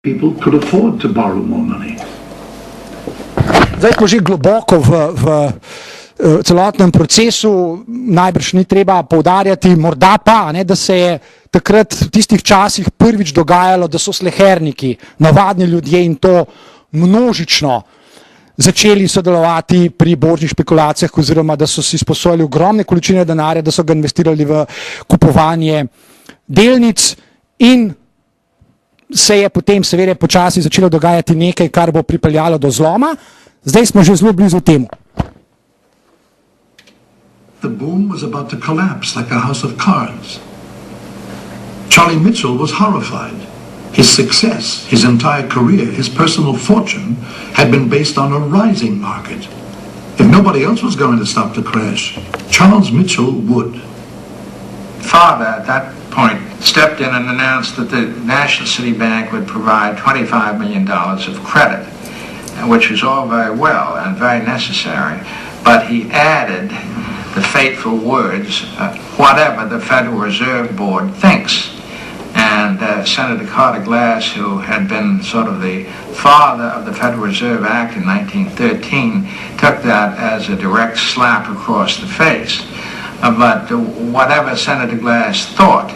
People could afford to borrow more money. Zdaj smo že globoko v celotnem procesu, najbrž ni treba poudarjati, morda pa, da se je takrat v tistih časih prvič dogajalo, da so sleherniki, navadni ljudje in to množično začeli sodelovati pri borznih špekulacijah oziroma da so si sposojali ogromne količine denarja, da so ga investirali v kupovanje delnic in se je potem seveda počasi začelo dogajati nekaj, kar bo pripeljalo do zloma. Zdaj smo že zelo blizu temu. The boom was about to collapse like a house of cards. Charlie Mitchell was horrified. His success, his entire career, his personal fortune had been based on a rising market. If nobody else was going to stop the crash, Charles Mitchell would. Father, at that point, stepped in and announced that the National City Bank would provide $25 million of credit, which was all very well and very necessary. But he added the fateful words, whatever the Federal Reserve Board thinks. And Senator Carter Glass, who had been sort of the father of the Federal Reserve Act in 1913, took that as a direct slap across the face. But whatever Senator Glass thought,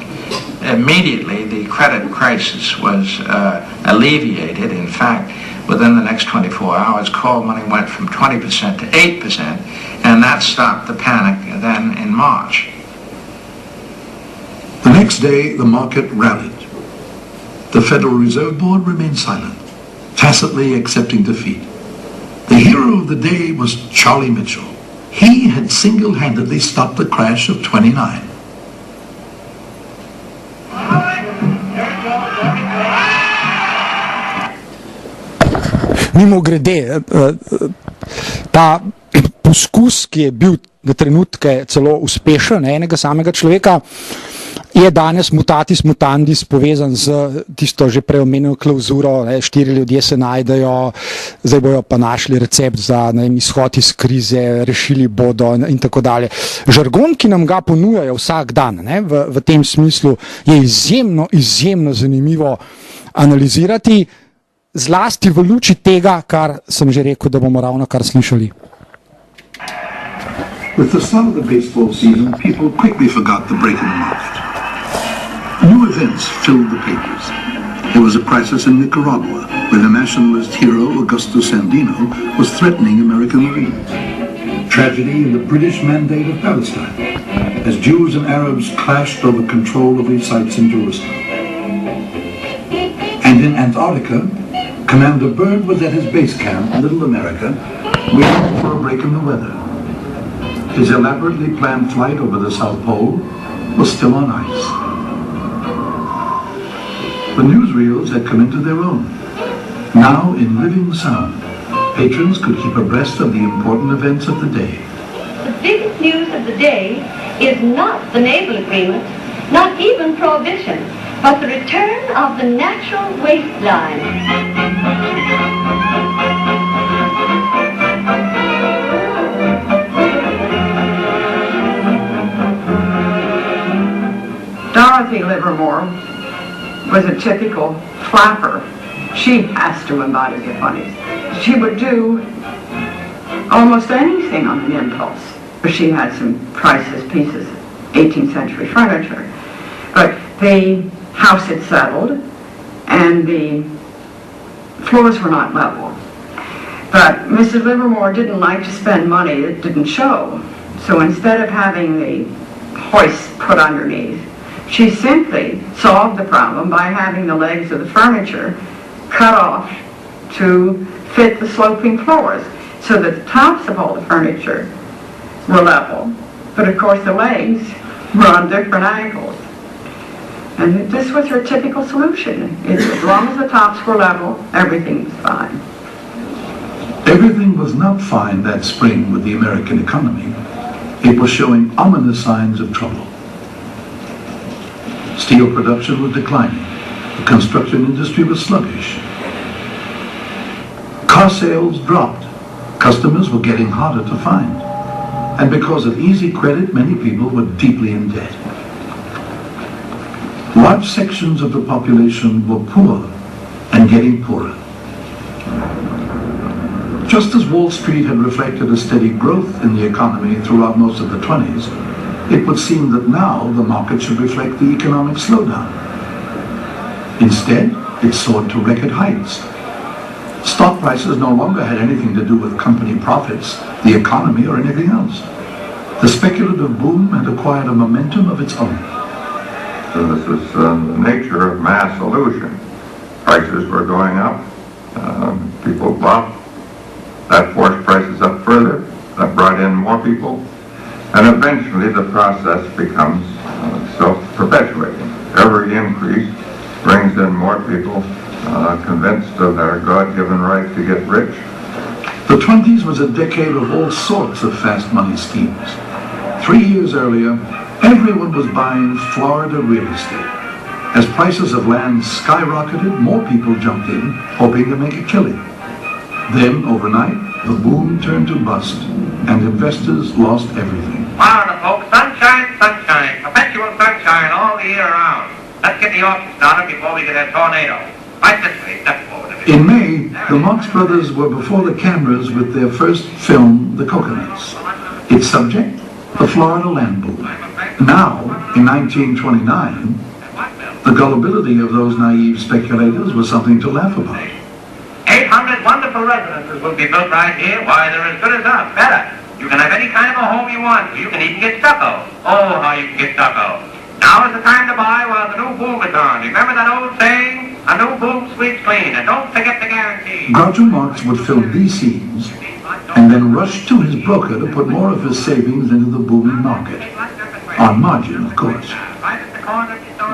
immediately the credit crisis was alleviated. In fact, within the next 24 hours, call money went from 20% to 8%, and that stopped the panic then in March. The next day, the market rallied. The Federal Reserve Board remained silent, tacitly accepting defeat. The hero of the day was Charlie Mitchell. He had single-handedly stopped the crash of 29. Mimogrede, ta poskus, ki je bil na trenutke celo uspešen enega samega človeka, je danes mutatis mutandis povezan z tisto že prej omenjeno klauzuro, 4 ljudje se najdejo, zdaj bojo pa našli recept za izhod iz krize, rešili bodo in tako dalje. Žargon, ki nam ga ponujajo vsak dan, v tem smislu je izjemno zanimivo analizirati, zlasti v luči tega, kar sem že rekel, da bomo ravno kar slišali. With the start of the baseball season, people quickly forgot the break in the market. New events filled the papers. There was a crisis in Nicaragua, where the nationalist hero Augusto Sandino was threatening American Marines. Tragedy in the British Mandate of Palestine, as Jews and Arabs clashed over control of these sites in Jerusalem. And in Antarctica, Commander Byrd was at his base camp, Little America, waiting for a break in the weather. His elaborately planned flight over the South Pole was still on ice. The newsreels had come into their own. Now, in living sound, patrons could keep abreast of the important events of the day. The biggest news of the day is not the naval agreement, not even prohibition, but the return of the natural waistline. Dorothy Livermore was a typical flapper. She has to embody the funnies. She would do almost anything on an impulse. She had some priceless pieces, 18th century furniture. But the house had settled and the floors were not level. But Mrs. Livermore didn't like to spend money that didn't show. So instead of having the hoist put underneath, she simply solved the problem by having the legs of the furniture cut off to fit the sloping floors, so that the tops of all the furniture were level, but of course the legs were on different angles. And this was her typical solution. As long as the tops were level, everything was fine. Everything was not fine that spring with the American economy. It was showing ominous signs of trouble. Steel production was declining. The construction industry was sluggish. Car sales dropped. Customers were getting harder to find. And because of easy credit, many people were deeply in debt. Large sections of the population were poor, and getting poorer. Just as Wall Street had reflected a steady growth in the economy throughout most of the 20s, it would seem that now the market should reflect the economic slowdown. Instead, it soared to record heights. Stock prices no longer had anything to do with company profits, the economy, or anything else. The speculative boom had acquired a momentum of its own. So this is the nature of mass illusion. Prices were going up, people bought, that forced prices up further, that brought in more people, and eventually the process becomes self-perpetuating. Every increase brings in more people convinced of their God-given right to get rich. The 20s was a decade of all sorts of fast money schemes. 3 years earlier, everyone was buying Florida real estate. As prices of land skyrocketed, more people jumped in, hoping to make a killing. Then, overnight, the boom turned to bust, and investors lost everything. Florida, folks, sunshine, sunshine, perpetual sunshine all the year round. Let's get the auction started before we get a tornado. Right this way, step forward a bit. In May, the Marx Brothers were before the cameras with their first film, The Coconuts. Its subject, the Florida land boom. Now, in 1929, the gullibility of those naive speculators was something to laugh about. 800 wonderful residences will be built right here. Why, they're as good as us, better. You can have any kind of a home you want. You can even get stucco. Oh, how you can get stucco. Now is the time to buy while the new boom is on. Remember that old saying? A new boom sweeps clean, and don't forget the guarantee. Groucho Marx would film these scenes and then rush to his broker to put more of his savings into the booming market. On margin, of course.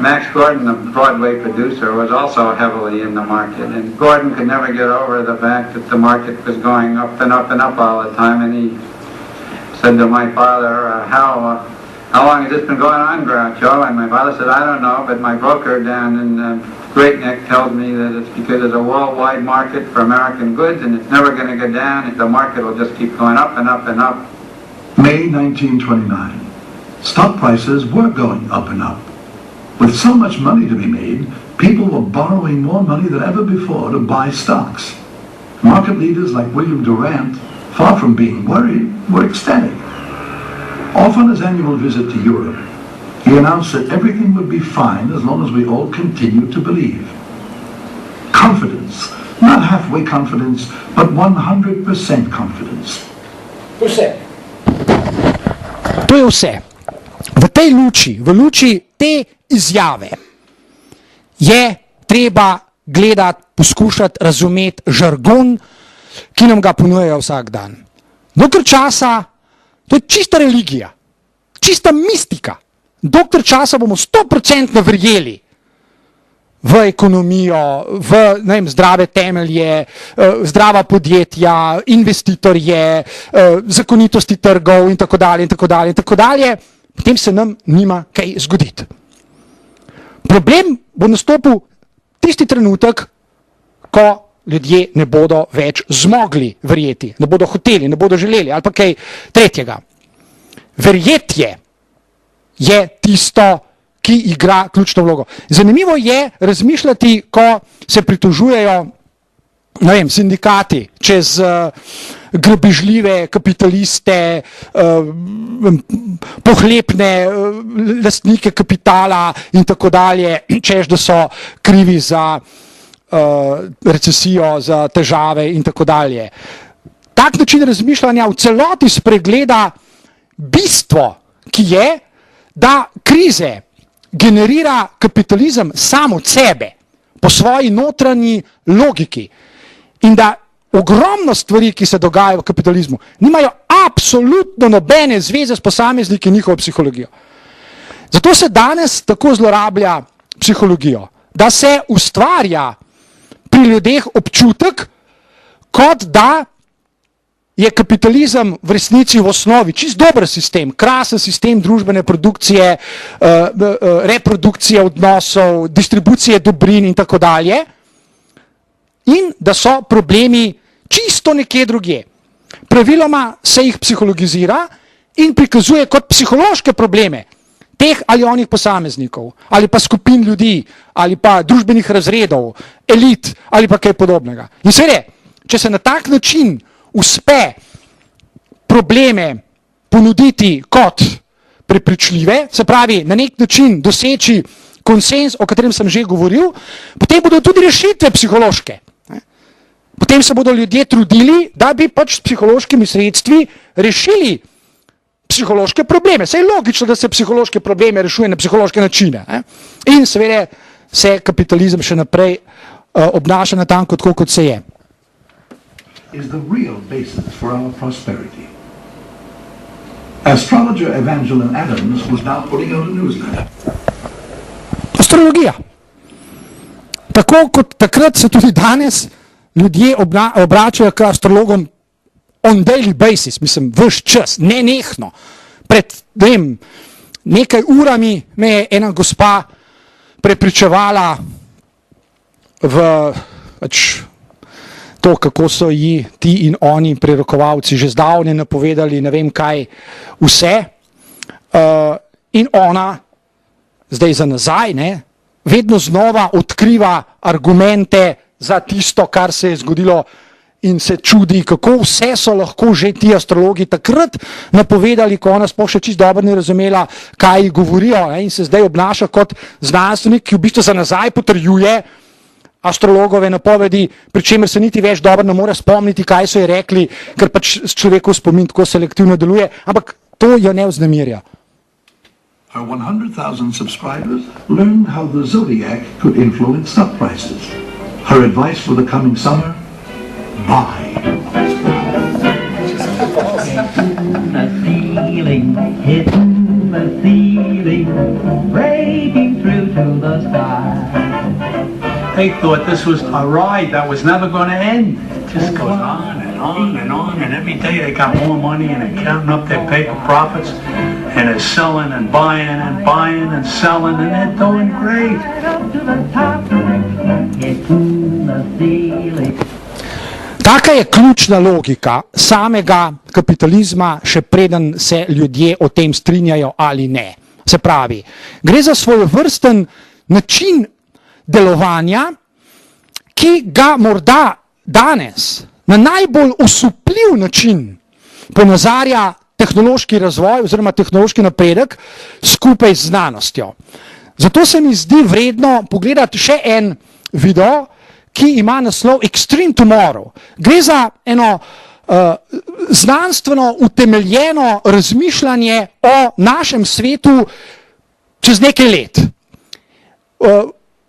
Max Gordon, the Broadway producer, was also heavily in the market, and Gordon could never get over the fact that the market was going up and up and up all the time, and he said to my father, how long has this been going on, Groucho? And my father said, I don't know, but my broker down in Great Neck tells me that it's because there's a worldwide market for American goods, and it's never going to go down, and the market will just keep going up and up and up. May 1929. Stock prices were going up and up. With so much money to be made, people were borrowing more money than ever before to buy stocks. Market leaders like William Durant, far from being worried, were ecstatic. Off on his annual visit to Europe, he announced that everything would be fine as long as we all continued to believe. Confidence, not halfway confidence, but 100% confidence. Vse. To je vse. V tej luči, v luči te izjave je treba gledati, poskušati razumeti žargon, ki nam ga ponujajo vsak dan. Dokler časa, to je čista religija, čista mistika. Dokler časa bomo 100% verjeli v ekonomijo, v zdrave temelje, zdrava podjetja, investitorje, zakonitosti trgov in tako dalje in tako dalje in tako dalje, potem se nam nima kaj zgoditi. Problem bo nastopil tisti trenutek, ko ljudje ne bodo več zmogli verjeti, ne bodo hoteli, ne bodo želeli ali pa kaj tretjega. Verjetje je tisto, ki igra ključno vlogo. Zanimivo je razmišljati, ko se pritožujejo, ne vem, sindikati čez grabežljive kapitaliste, pohlepne lastnike kapitala in tako dalje, češ da so krivi za recesijo, za težave in tako dalje. Tak način razmišljanja v celoti spregleda bistvo, ki je, da krize generira kapitalizem sam od sebe, po svoji notranji logiki. In da ogromno stvari, ki se dogajajo v kapitalizmu, nimajo absolutno nobene zveze s posamezniki in njihovo psihologijo. Zato se danes tako zlorablja psihologijo, da se ustvarja pri ljudeh občutek, kot da je kapitalizem v resnici v osnovi čist dober sistem, krasen sistem družbene produkcije, reprodukcije odnosov, distribucije dobrin in tako dalje, in da so problemi čisto nekje drugje. Praviloma se jih psihologizira in prikazuje kot psihološke probleme, teh ali onih posameznikov, ali pa skupin ljudi, ali pa družbenih razredov, elit, ali pa kaj podobnega. In seveda, če se na tak način uspe probleme ponuditi kot prepričljive, se pravi, na nek način doseči konsens, o katerem sem že govoril, potem bodo tudi rešitve psihološke. Potem se bodo ljudje trudili, da bi pač s psihološkimi sredstvi rešili psihološke probleme. Saj je logično, da se psihološke probleme rešuje na psihološke načine. In seveda se kapitalizem še naprej obnaša na tanko tako, kot se je. Is the real basis for our prosperity. Astrologer Evangeline Adams was now putting out a newsletter. Astrologija. Tako kot takrat se tudi danes ljudje obračajo k astrologom on daily basis, mislim, vš čas, nenehno. Pred nekaj urami me je ena gospa prepričevala v to, kako so ji ti in oni prerokovalci že zdavnaj napovedali ne vem kaj vse. In ona, zdaj za nazaj, vedno znova odkriva argumente za tisto, kar se je zgodilo in se čudi, kako vse so lahko že ti astrologi takrat napovedali, ko ona sploh še čisto dobro ni razumela, kaj govorijo, in se zdaj obnaša kot znanstvenik, ki v bistvu za nazaj potrjuje astrologove napovedi, pri čemer se niti več dobro ne more spomniti, kaj so ji rekli, ker pač človekov spomin tako selektivno deluje, ampak to jo ne vznemirja. Her 100,000 subscribers learned how the zodiac could influence stock prices. Her advice for the coming summer: buy. Hitting the ceiling, breaking through to the sky. They thought this was a ride that was never going to end. It just goes on and on and on, and every day they got more money and they're counting up their paper profits, and they're selling and buying and buying and selling, and they're doing great. Taka je ključna logika samega kapitalizma, še preden se ljudje o tem strinjajo ali ne. Se pravi, gre za svojevrsten način delovanja, ki ga morda danes na najbolj osupljiv način ponazarja tehnološki razvoj oziroma tehnološki napredek skupaj z znanostjo. Zato se mi zdi vredno pogledati še en video, ki ima naslov Extreme Tomorrow. Gre za eno znanstveno utemeljeno razmišljanje o našem svetu čez nekaj let.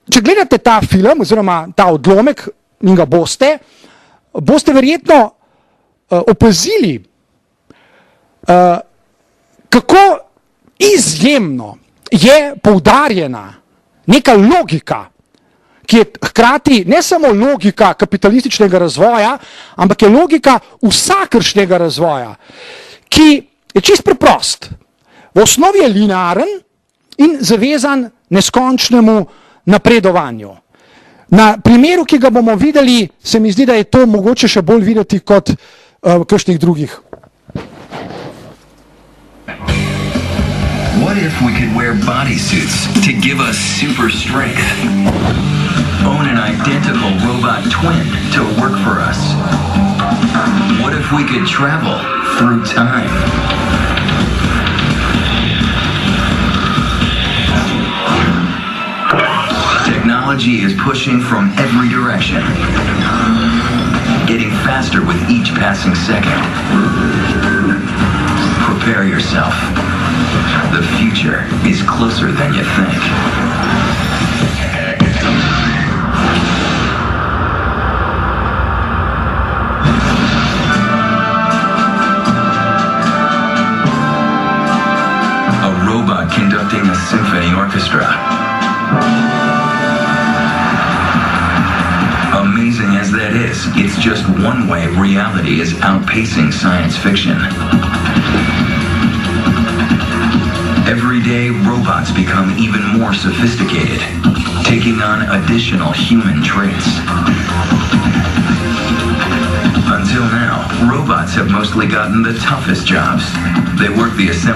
Če gledate ta film oziroma ta odlomek in ga boste verjetno opazili, kako izjemno je poudarjena neka logika, ki je hkrati ne samo logika kapitalističnega razvoja, ampak je logika vsakršnega razvoja, ki je čist preprost. V osnovi je linearen in zavezan neskončnemu napredovanju. Na primeru, ki ga bomo videli, se mi zdi, da je to mogoče še bolj videti kot v kakšnih drugih. What if we could wear bodysuits to give us super strength? Own an identical robot twin to work for us? What if we could travel through time? Technology is pushing from every direction, getting faster with each passing second. Prepare yourself. The future is closer than you think. A robot conducting a symphony orchestra. Amazing as that is, it's just one way reality is outpacing science fiction. Every day, robots become even more sophisticated, taking on additional human traits. Until now, robots have mostly gotten the toughest jobs. They work the assembly